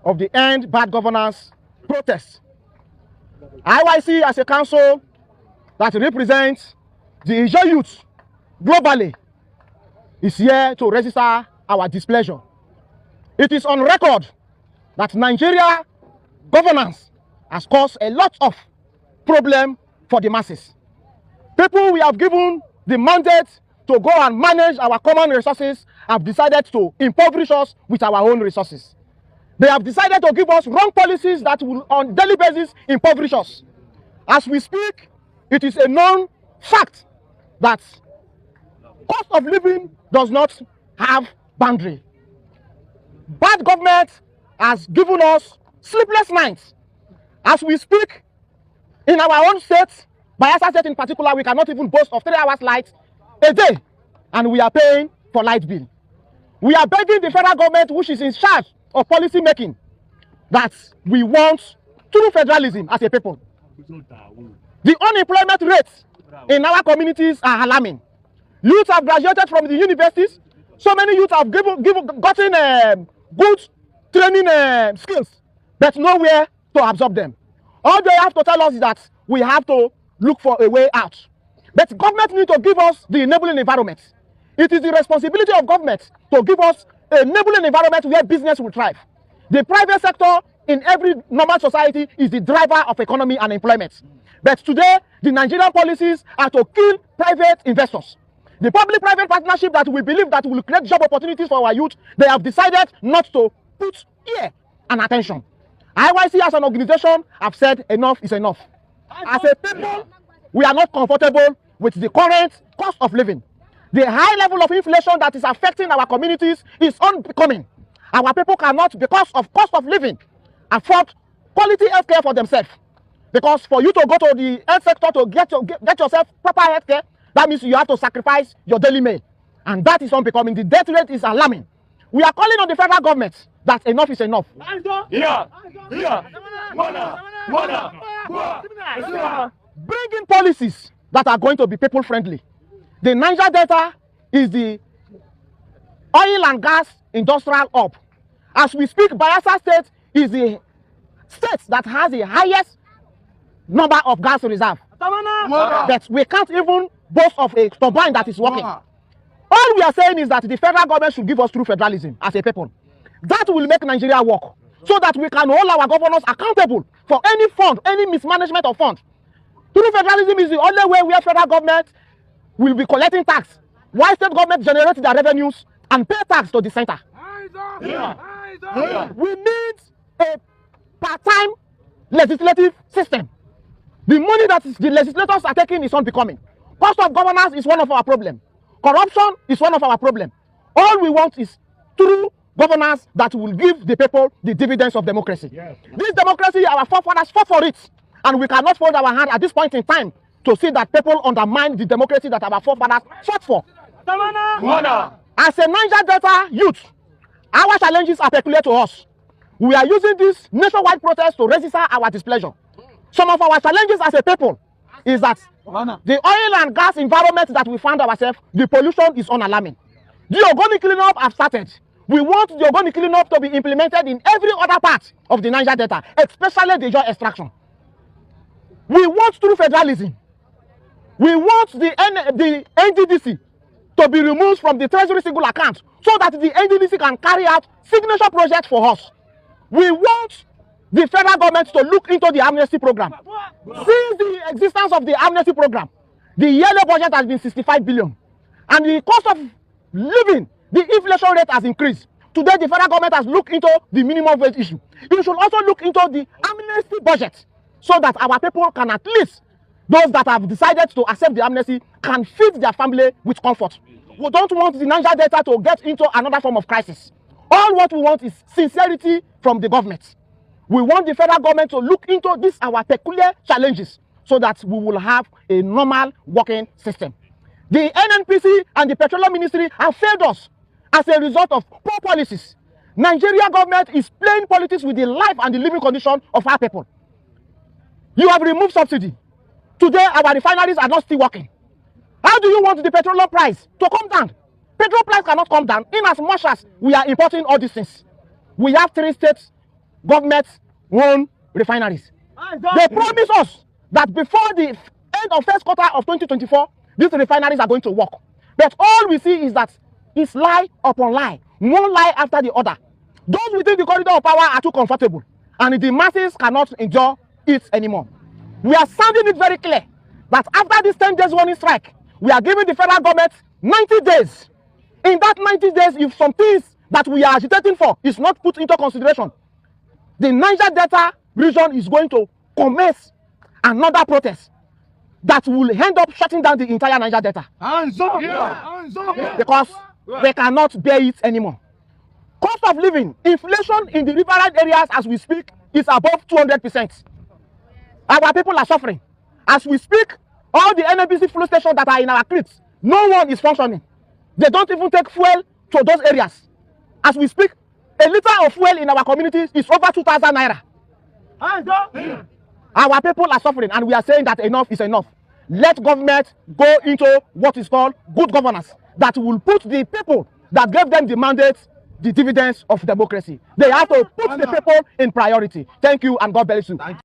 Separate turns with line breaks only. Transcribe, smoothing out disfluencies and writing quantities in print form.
of the End Bad Governance protest. IYC as a council that represents the Ijaw youth globally is here to register our displeasure. It is on record that Nigeria governance has caused a lot of problem for the masses. People we have given the mandate to go and manage our common resources have decided to impoverish us with our own resources. They have decided to give us wrong policies that will on daily basis impoverish us. As we speak, it is a known fact that cost of living does not have boundary. Bad government has given us sleepless nights. As we speak, in our own state, Bayelsa State in particular, we cannot even boast of 3 hours light a day, and we are paying for light bill. We are begging the federal government, which is in charge of policy making, that we want true federalism as a people. The unemployment rates in our communities are alarming. Youth have graduated from the universities. So many youth have gotten good training skills, but nowhere to absorb them. All they have to tell us is that we have to look for a way out. But government needs to give us the enabling environment. It is the responsibility of government to give us an enabling environment where business will thrive. The private sector in every normal society is the driver of economy and employment. But today, the Nigerian policies are to kill private investors. The public-private partnership that we believe that will create job opportunities for our youth, they have decided not to put ear and attention. IYC as an organization have said enough is enough. As a people, we are not comfortable with the current cost of living. The high level of inflation that is affecting our communities is unbecoming. Our people cannot, because of cost of living, afford quality health care for themselves. Because for you to go to the health sector to get yourself proper health care, that means you have to sacrifice your daily meal. And that is unbecoming. The death rate is alarming. We are calling on the federal government that enough is enough. Bring in policies that are going to be people friendly. The Niger Delta is the oil and gas industrial hub. As we speak, Bayelsa State is the state that has the highest number of gas reserve. But we can't even boast of a turbine that is working. All we are saying is that the federal government should give us true federalism as a people. That will make Nigeria work, so that we can hold our governors accountable for any fund, any mismanagement of funds. True federalism is the only way where federal government will be collecting tax, while state government generates their revenues and pay tax to the center. We need a part-time legislative system. The money that the legislators are taking is unbecoming. Cost of governance is one of our problems. Corruption is one of our problems. All we want is true governance that will give the people the dividends of democracy. Yes. This democracy, our forefathers fought for it, and we cannot fold our hand at this point in time to see that people undermine the democracy that our forefathers fought for. As a Niger Delta youth, our challenges are peculiar to us. We are using this nationwide protest to register our displeasure. Some of our challenges as a people is that the oil and gas environment that we find ourselves, the pollution is unalarming. The organic cleanup have started. We want the organic cleanup to be implemented in every other part of the Niger Delta, especially the Ijaw extraction. We want true federalism. We want the NDDC to be removed from the Treasury single account so that the NDDC can carry out signature projects for us. We want the federal government to look into the amnesty program. Since the existence of the amnesty program, the yearly budget has been 65 billion. And the cost of living, the inflation rate has increased. Today, the federal government has looked into the minimum wage issue. It should also look into the amnesty budget so that our people can at least, those that have decided to accept the amnesty, can feed their family with comfort. We don't want the Niger Delta to get into another form of crisis. All what we want is sincerity from the government. We want the federal government to look into these our peculiar challenges so that we will have a normal working system. The NNPC and the Petroleum Ministry have failed us as a result of poor policies. Nigeria government is playing politics with the life and the living condition of our people. You have removed subsidy. Today, our refineries are not still working. How do you want the petroleum price to come down? Petrol price cannot come down in as much as we are importing all these things. We have 3 states government-owned refineries. They promise us that before the end of first quarter of 2024, these refineries are going to work. But all we see is that it's lie upon lie, one lie after the other. Those within the corridor of power are too comfortable, and the masses cannot endure it anymore. We are sounding it very clear that after this 10 days warning strike, we are giving the federal government 90 days. In that 90 days, if some things that we are agitating for is not put into consideration, the Niger Delta region is going to commence another protest that will end up shutting down the entire Niger Delta. Hands up! Yeah. Hands up! Yeah. Because we cannot bear it anymore. Cost of living, inflation in the riverine areas as we speak is above 200%. Our people are suffering. As we speak, all the NNPC fuel stations that are in our creeks, no one is functioning. They don't even take fuel to those areas. As we speak, a liter of fuel in our communities is over 2,000 naira. Our people are suffering, and we are saying that enough is enough. Let government go into what is called good governance that will put the people that gave them the mandate, the dividends of democracy. They have to put the people in priority. Thank you, and God bless you.